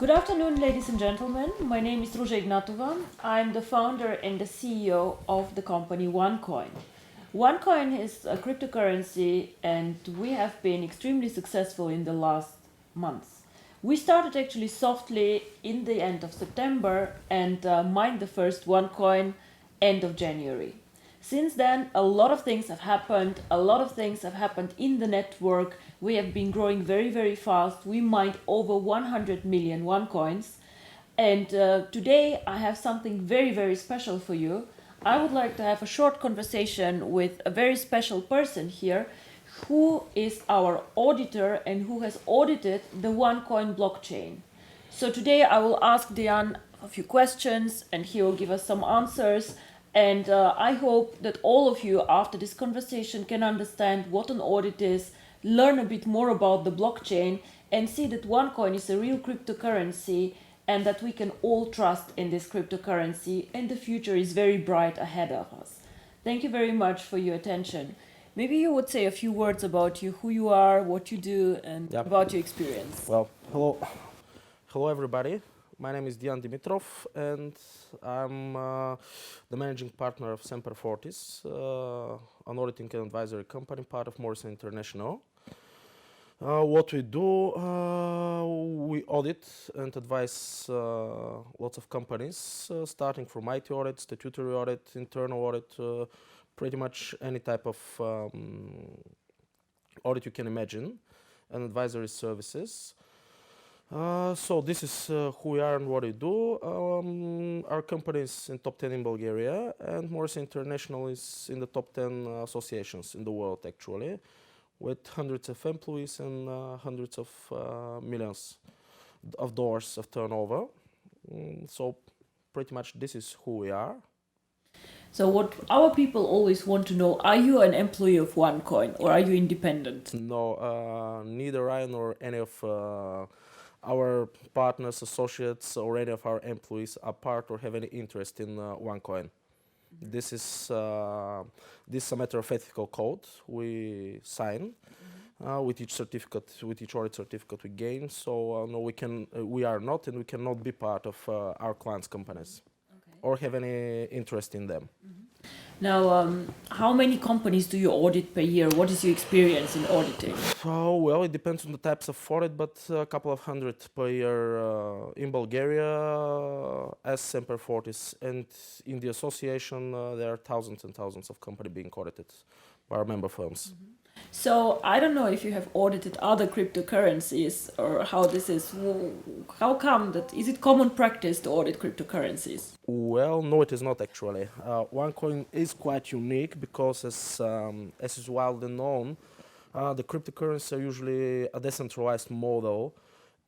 Good afternoon, ladies and gentlemen. My name is Ruja Ignatova. I'm the founder and the CEO of the company OneCoin. OneCoin is a cryptocurrency and we have been extremely successful in the last months. We started actually softly in the end of September and mined the first OneCoin end of January. Since then, a lot of things have happened. A lot of things have happened in the network. We have been growing very, very fast. We mined over 100 million OneCoins. And today I have something very, very special for you. I would like to have a short conversation with a very special person here who is our auditor and who has audited the OneCoin blockchain. So today I will ask Dian a few questions and he will give us some answers. And I hope that all of you after this conversation can understand what an audit is, learn a bit more about the blockchain and see that OneCoin is a real cryptocurrency and that we can all trust in this cryptocurrency and the future is very bright ahead of us. Thank you very much for your attention. Maybe you would say a few words about you, who you are, what you do, and about your experience. Well, hello everybody. My name is Dian Dimitrov, and I'm the managing partner of Semper Fortis, an auditing and advisory company, part of Morrison International. What we do, we audit and advise lots of companies, starting from IT audit, statutory audit, internal audit, pretty much any type of audit you can imagine, and advisory services. So this is who we are and what we do. Our company is in top 10 in Bulgaria, and Morrison International is in the top 10 associations in the world actually, with hundreds of employees and hundreds of millions of dollars of turnover. So pretty much this is who we are. So what our people always want to know, are you an employee of OneCoin or are you independent? No, neither I nor any of our partners, associates, or any of our employees are part or have any interest in OneCoin. This is a matter of ethical code we sign with each certificate, with each audit certificate we gain. So no, we are not, and we cannot be part of our clients' companies or have any interest in them. Now, how many companies do you audit per year? What is your experience in auditing? Oh, well, it depends on the types of audit, but a couple of hundred per year in Bulgaria as Semper Fortis. And in the association, there are thousands and thousands of companies being audited by our member firms. So I don't know if you have audited other cryptocurrencies or how this is. How come that? Is it common practice to audit cryptocurrencies? Well, no, it is not actually. OneCoin is quite unique because, as is widely known, the cryptocurrencies are usually a decentralized model,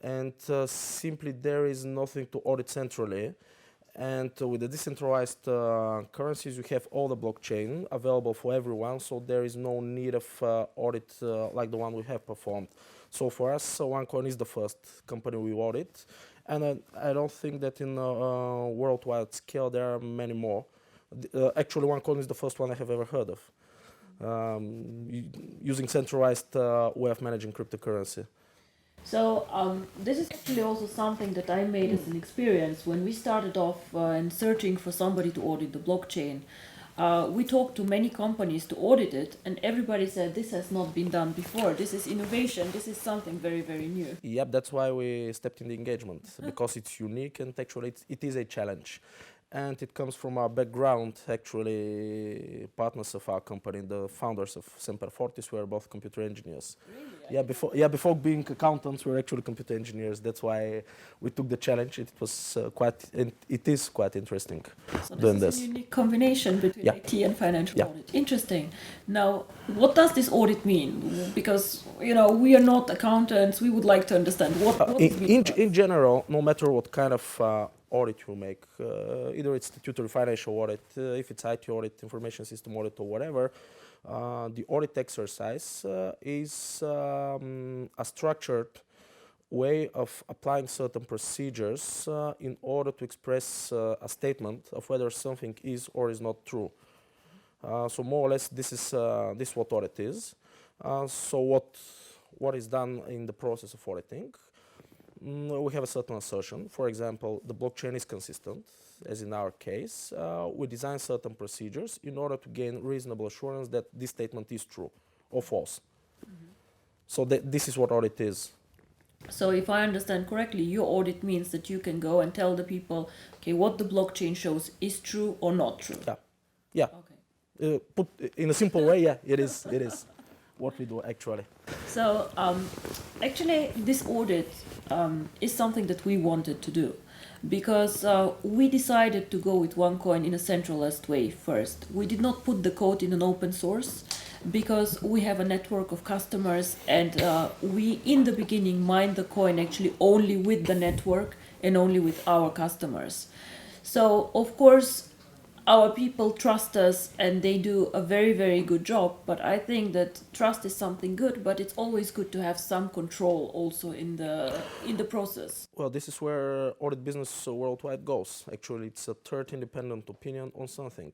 and simply there is nothing to audit centrally. And with the decentralized currencies, you have all the blockchain available for everyone, so there is no need of audit like the one we have performed. So for us, OneCoin is the first company we audit, and I don't think that in a worldwide scale there are many more. Actually, OneCoin is the first one I have ever heard of, using centralized way of managing cryptocurrency. So this is actually also something that I made as an experience when we started off and searching for somebody to audit the blockchain. We talked to many companies to audit it, and everybody said this has not been done before. This is innovation. This is something very, very new. Yep, that's why we stepped in the engagement, because it's unique and actually it is a challenge. And it comes from our background, actually, partners of our company, the founders of Semper Fortis, were both computer engineers. Really? Before being accountants, we were actually computer engineers. That's why we took the challenge. It was it is quite interesting. So this is a unique combination between IT and financial audit. Interesting. Now, what does this audit mean? Because, you know, we are not accountants. We would like to understand what it means. In general, no matter what kind of audit you make, either it's statutory financial audit, if it's IT audit, information system audit, or whatever, the audit exercise is a structured way of applying certain procedures in order to express a statement of whether something is or is not true. So more or less, this is what audit is. So what is done in the process of auditing? we have a certain assertion. For example, the blockchain is consistent, as in our case. We design certain procedures in order to gain reasonable assurance that this statement is true or false. So this is what audit is. So if I understand correctly, your audit means that you can go and tell the people, okay, what the blockchain shows is true or not true. Yeah, yeah. Okay. Put in a simple way, yeah, it is. It is what we do actually. So actually, this audit is something that we wanted to do because we decided to go with OneCoin in a centralized way first. We did not put the code in an open source because we have a network of customers and we in the beginning mine the coin actually only with the network and only with our customers. So of course our people trust us and they do a very, very good job, but I think that trust is something good, but it's always good to have some control also in the process. Well, this is where audit business worldwide goes. Actually, it's a third independent opinion on something.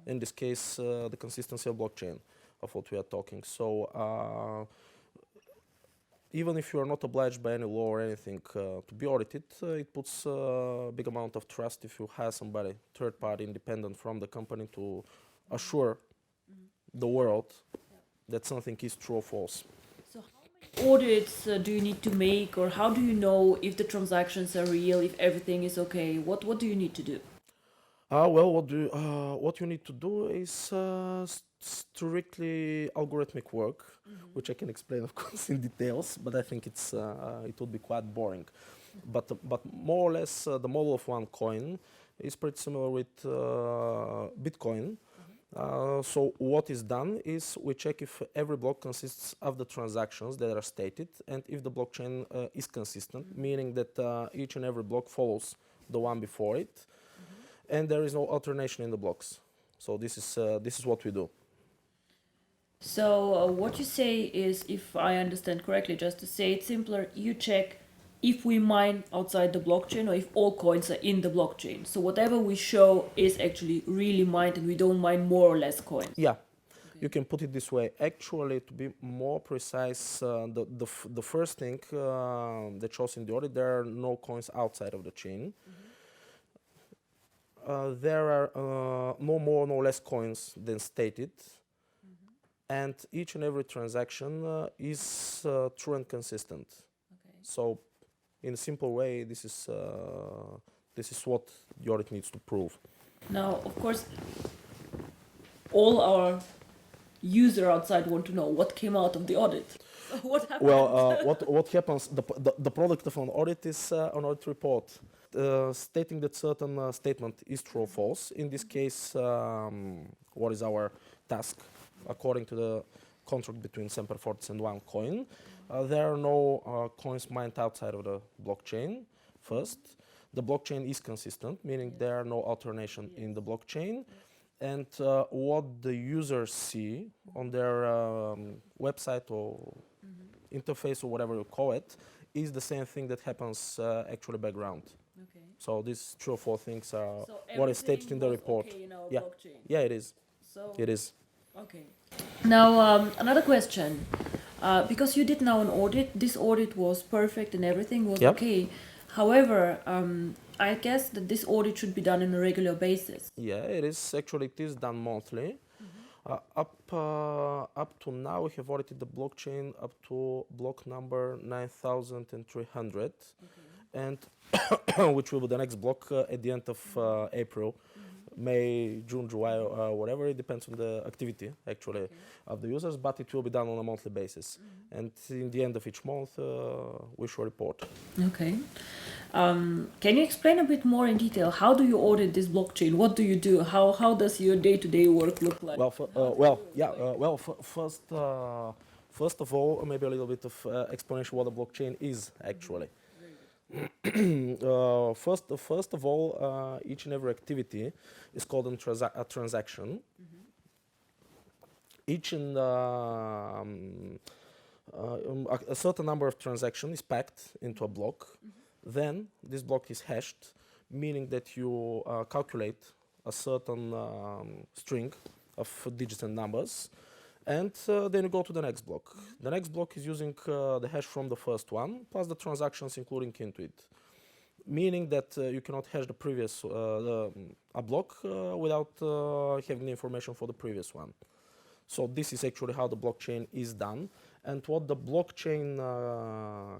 In this case, the consistency of blockchain, of what we are talking. So even if you are not obliged by any law or anything to be audited, it puts a big amount of trust if you have somebody, third party, independent from the company to assure the world that something is true or false. So how many audits do you need to make, or how do you know if the transactions are real, if everything is okay? What do you need to do? Well, what you need to do is strictly algorithmic work, which I can explain, of course, in details, but I think it would be quite boring. But more or less, the model of OneCoin is pretty similar with Bitcoin. So what is done is we check if every block consists of the transactions that are stated, and if the blockchain is consistent, meaning that each and every block follows the one before it. And there is no alternation in the blocks. So this is what we do. So what you say is, if I understand correctly, just to say it simpler, you check if we mine outside the blockchain or if all coins are in the blockchain. So whatever we show is actually really mined and we don't mine more or less coins. Yeah, okay. You can put it this way. Actually, to be more precise, the first thing that shows in the audit, there are no coins outside of the chain. There are no more, no less coins than stated, and each and every transaction is true and consistent. Okay. So, in a simple way, this is what the audit needs to prove. Now, of course, all our users outside want to know what came out of the audit. So what happened? Well, what happens? The product of an audit is an audit report. Stating that certain statement is true or false. In this case, what is our task? According to the contract between Semper Fortis and OneCoin, there are no coins mined outside of the blockchain. First, the blockchain is consistent, meaning there are no alternation in the blockchain. And what the users see on their website or interface or whatever you call it is the same thing that happens actually background. Okay. So these 3 or 4 things are So what is stated in the was report. okay in our Yeah. blockchain. Yeah, it is. So It is. okay. Now another question, because you did now an audit. This audit was perfect and everything was Yep. okay. However, I guess that this audit should be done on a regular basis. Yeah, it is. Actually, it is done monthly. Up to now, we have audited the blockchain up to block number 9,300, and which will be the next block at the end of April. May, June, July, whatever. It depends on the activity actually of the users, but it will be done on a monthly basis. And in the end of each month, we should report. Okay. Can you explain a bit more in detail? How do you audit this blockchain? What do you do? How does your day-to-day work look like? First of all, maybe a little bit of explanation what a blockchain is actually. First of all, each and every activity is called a transaction. Each and a certain number of transactions is packed into a block. Then this block is hashed, meaning that you calculate a certain string of digits and numbers, And then you go to the next block. The next block is using the hash from the first one plus the transactions including into it, meaning that you cannot hash the previous a block without having the information for the previous one. So this is actually how the blockchain is done. And what the blockchain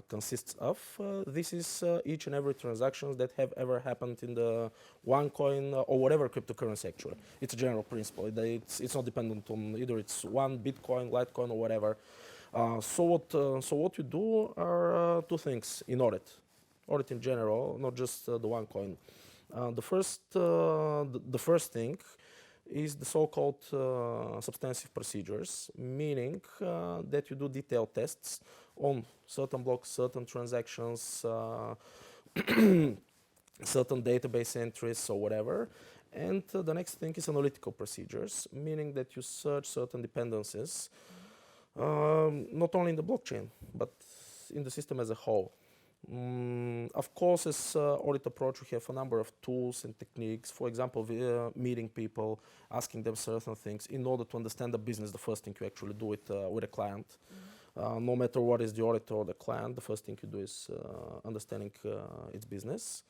consists of, this is each and every transactions that have ever happened in the OneCoin or whatever cryptocurrency actually. It's a general principle. It's not dependent on either it's one Bitcoin, Litecoin or whatever. So what you do are two things in audit. Audit in general, not just the OneCoin. The first thing is the so-called substantive procedures, meaning that you do detailed tests on certain blocks, certain transactions, certain database entries or whatever. And the next thing is analytical procedures, meaning that you search certain dependencies, not only in the blockchain, but in the system as a whole. Of course, as audit approach, we have a number of tools and techniques. For example, meeting people, asking them certain things in order to understand the business. The first thing you actually do it with a client. No matter what is the auditor or the client, the first thing you do is understanding its business.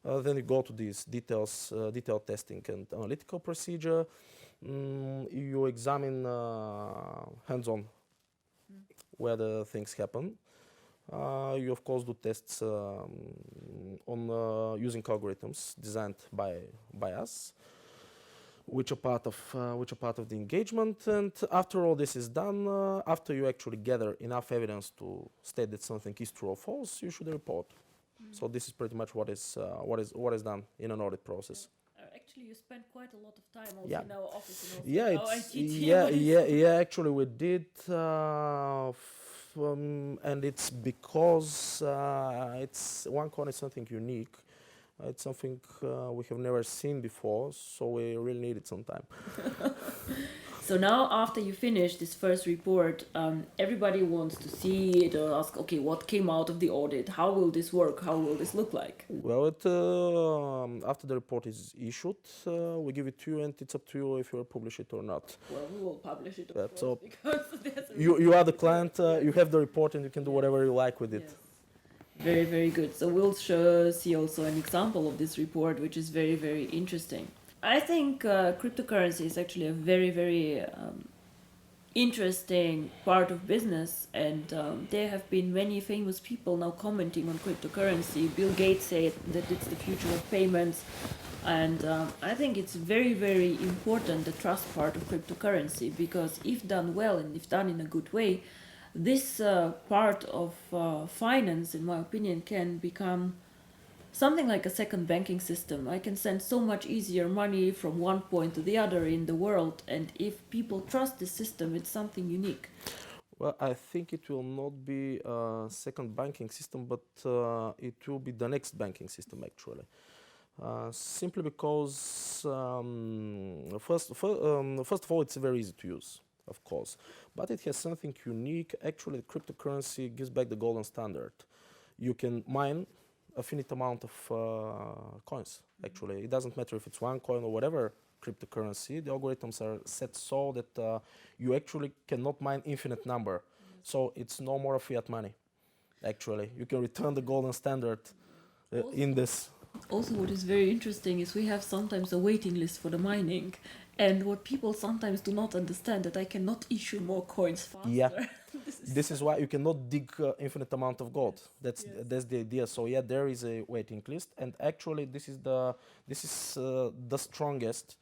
Then you go to these detailed testing and analytical procedure. You examine hands-on where the things happen. You of course do tests on using algorithms designed by us, which are part of the engagement. And after all this is done, after you actually gather enough evidence to state that something is true or false, you should report. So this is pretty much what is done in an audit process. Actually, you spent quite a lot of time also Yeah. in our office. And also Yeah, in our it's, IT team. yeah. Actually, we did, and it's because it's OneCoin is something unique. It's something we have never seen before, so we really need it some time. So now, after you finish this first report, everybody wants to see it or ask, okay, what came out of the audit? How will this work? How will this look like? Well, after the report is issued, we give it to you, and it's up to you if you will publish it or not. Well, we will publish it, of Yeah, course, so because there's a you are the client, you have the report, and you can do whatever you like with it. Yes. Very, very good. So we'll see also an example of this report, which is very, very interesting. I think cryptocurrency is actually a very, very interesting part of business, and there have been many famous people now commenting on cryptocurrency. Bill Gates said that it's the future of payments, and I think it's very, very important, the trust part of cryptocurrency, because if done well and if done in a good way, this part of finance, in my opinion, can become something like a second banking system. I can send so much easier money from one point to the other in the world, and if people trust this system, it's something unique. Well, I think it will not be a second banking system, but it will be the next banking system actually. Simply because first of all, it's very easy to use, of course, but it has something unique. Actually, cryptocurrency gives back the golden standard. You can mine a finite amount of coins. Actually, it doesn't matter if it's OneCoin or whatever cryptocurrency. The algorithms are set so that you actually cannot mine infinite number. So it's no more fiat money. Actually, you can return the golden standard in this. Also, what is very interesting is we have sometimes a waiting list for the mining, and what people sometimes do not understand, that I cannot issue more coins faster. Yeah, this is why you cannot dig infinite amount of gold. That's the idea. So yeah, there is a waiting list, and actually this is the strongest,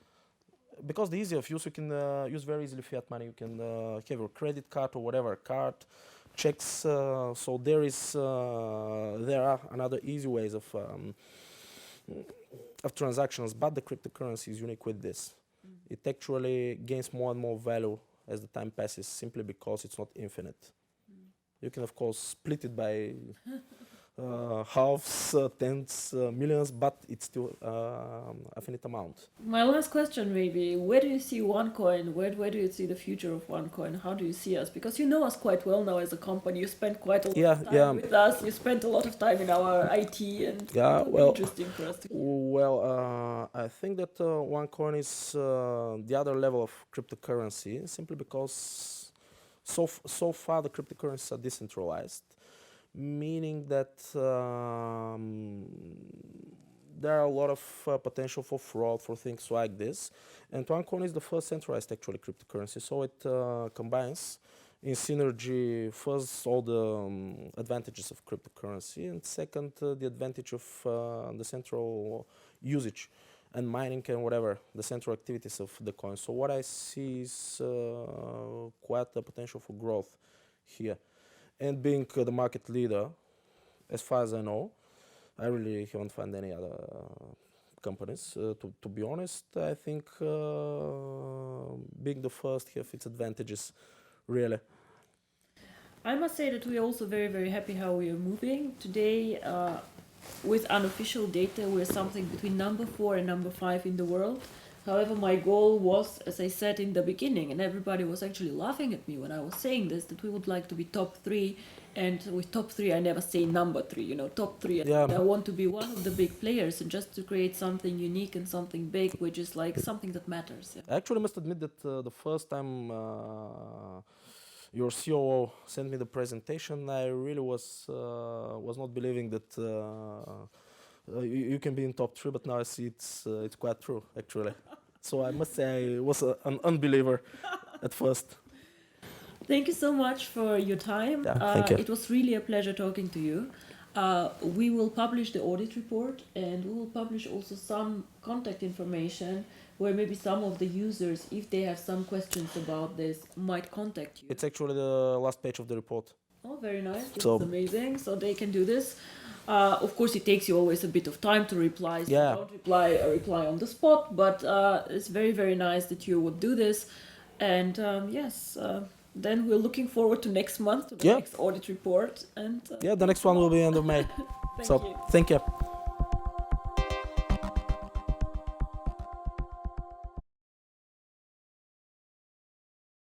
because the easy of use, you can use very easily fiat money. You can have your credit card or whatever card, checks. So there are another easy ways of transactions, but the cryptocurrency is unique with this. It actually gains more and more value as the time passes, simply because it's not infinite. You can of course split it by halves, tens, millions, but it's still a finite amount. My last question, maybe, where do you see OneCoin? Where do you see the future of OneCoin? How do you see us? Because you know us quite well now as a company. You spent quite a lot of time with us. You spent a lot of time in our IT, and it will be interesting for us to hear. Well, I think that OneCoin is the other level of cryptocurrency, simply because so far the cryptocurrencies are decentralized, meaning that there are a lot of potential for fraud, for things like this. And OneCoin is the first centralized actually cryptocurrency, so it combines in synergy first all the advantages of cryptocurrency, and second the advantage of the central usage and mining and whatever, the central activities of the coin. So what I see is quite a potential for growth here. And being the market leader, as far as I know, I really haven't found any other companies. To be honest, I think being the first has its advantages, really. I must say that we are also very, very happy how we are moving. Today, with unofficial data, we're something between number 4 and number 5 in the world. However, my goal was, as I said in the beginning, and everybody was actually laughing at me when I was saying this, that we would like to be top 3. And with top 3, I never say number 3, you know, top 3. Yeah. I want to be one of the big players, and just to create something unique and something big, which is like something that matters. Yeah. I actually must admit that the first time your COO sent me the presentation, I really was not believing that you can be in top 3, but now I see it's quite true, actually. So I must say I was an unbeliever at first. Thank you so much for your time. Yeah, thank you. It was really a pleasure talking to you. We will publish the audit report, and we will publish also some contact information where maybe some of the users, if they have some questions about this, might contact you. It's actually the last page of the report. Oh, very nice. That's amazing. So they can do this. Of course, it takes you always a bit of time to reply. So Yeah. don't reply on the spot, but it's very, very nice that you would do this. And then we're looking forward to next month, to the next audit report. And the next one will be end of May. Thank you. Thank you.